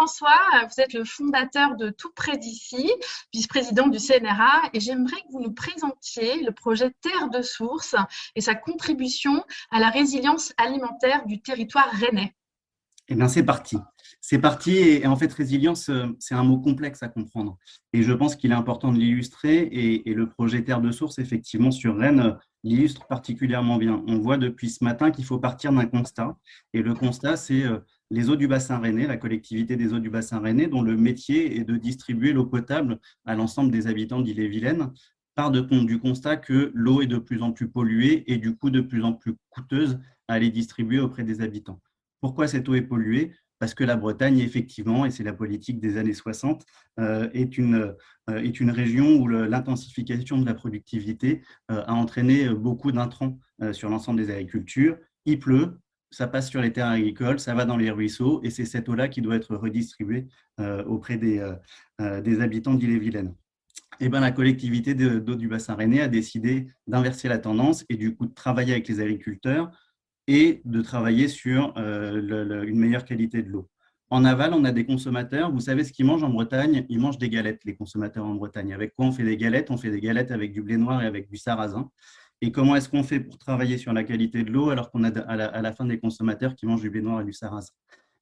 François, vous êtes le fondateur de Tout près d'ici, vice-président du CNRA, et j'aimerais que vous nous présentiez le projet Terre de Source et sa contribution à la résilience alimentaire du territoire rennais. Eh bien, c'est parti. C'est parti et en fait, résilience, c'est un mot complexe à comprendre. Et je pense qu'il est important de l'illustrer et le projet Terre de Source, effectivement, sur Rennes, l'illustre particulièrement bien. On voit depuis ce matin qu'il faut partir d'un constat. Et le constat, c'est les eaux du bassin rennais, la collectivité des eaux du bassin rennais, dont le métier est de distribuer l'eau potable à l'ensemble des habitants d'Ille-et-Vilaine, part du constat que l'eau est de plus en plus polluée et du coup de plus en plus coûteuse à aller distribuer auprès des habitants. Pourquoi cette eau est polluée? Parce que la Bretagne, effectivement, et c'est la politique des années 60, est une région où l'intensification de la productivité a entraîné beaucoup d'intrants sur l'ensemble des agricultures. Il pleut, ça passe sur les terres agricoles, ça va dans les ruisseaux, et c'est cette eau-là qui doit être redistribuée auprès des habitants d'Ille-et-Vilaine. Eh ben, la collectivité d'eau du bassin rennais a décidé d'inverser la tendance et du coup de travailler avec les agriculteurs et de travailler sur une meilleure qualité de l'eau. En aval, on a des consommateurs. Vous savez ce qu'ils mangent en Bretagne? Ils mangent des galettes, les consommateurs en Bretagne. Avec quoi on fait des galettes? On fait des galettes avec du blé noir et avec du sarrasin. Et comment est-ce qu'on fait pour travailler sur la qualité de l'eau alors qu'on a à la fin des consommateurs qui mangent du blé noir et du sarrasin?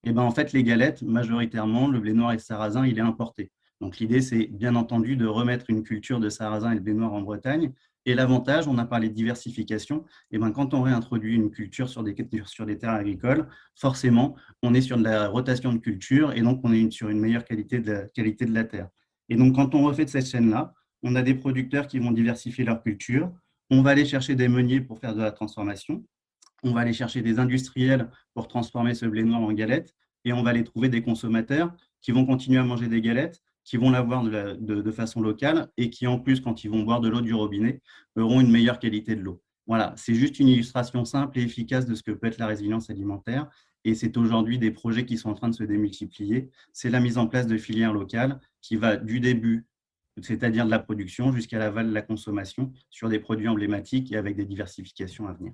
Eh ben, en fait, les galettes, majoritairement, le blé noir et le sarrasin, il est importé. Donc, l'idée, c'est bien entendu de remettre une culture de sarrasin et de blé noir en Bretagne. Et l'avantage, on a parlé de diversification, et ben, quand on réintroduit une culture sur des terres agricoles, forcément, on est sur de la rotation de culture et donc on est sur une meilleure qualité de la terre. Et donc, quand on refait de cette chaîne-là, on a des producteurs qui vont diversifier leur culture, on va aller chercher des meuniers pour faire de la transformation, on va aller chercher des industriels pour transformer ce blé noir en galettes et on va aller trouver des consommateurs qui vont continuer à manger des galettes, qui vont l'avoir de façon locale et qui, en plus, quand ils vont boire de l'eau du robinet, auront une meilleure qualité de l'eau. Voilà, c'est juste une illustration simple et efficace de ce que peut être la résilience alimentaire. Et c'est aujourd'hui des projets qui sont en train de se démultiplier. C'est la mise en place de filières locales qui va du début, c'est-à-dire de la production, jusqu'à l'aval de la consommation sur des produits emblématiques et avec des diversifications à venir.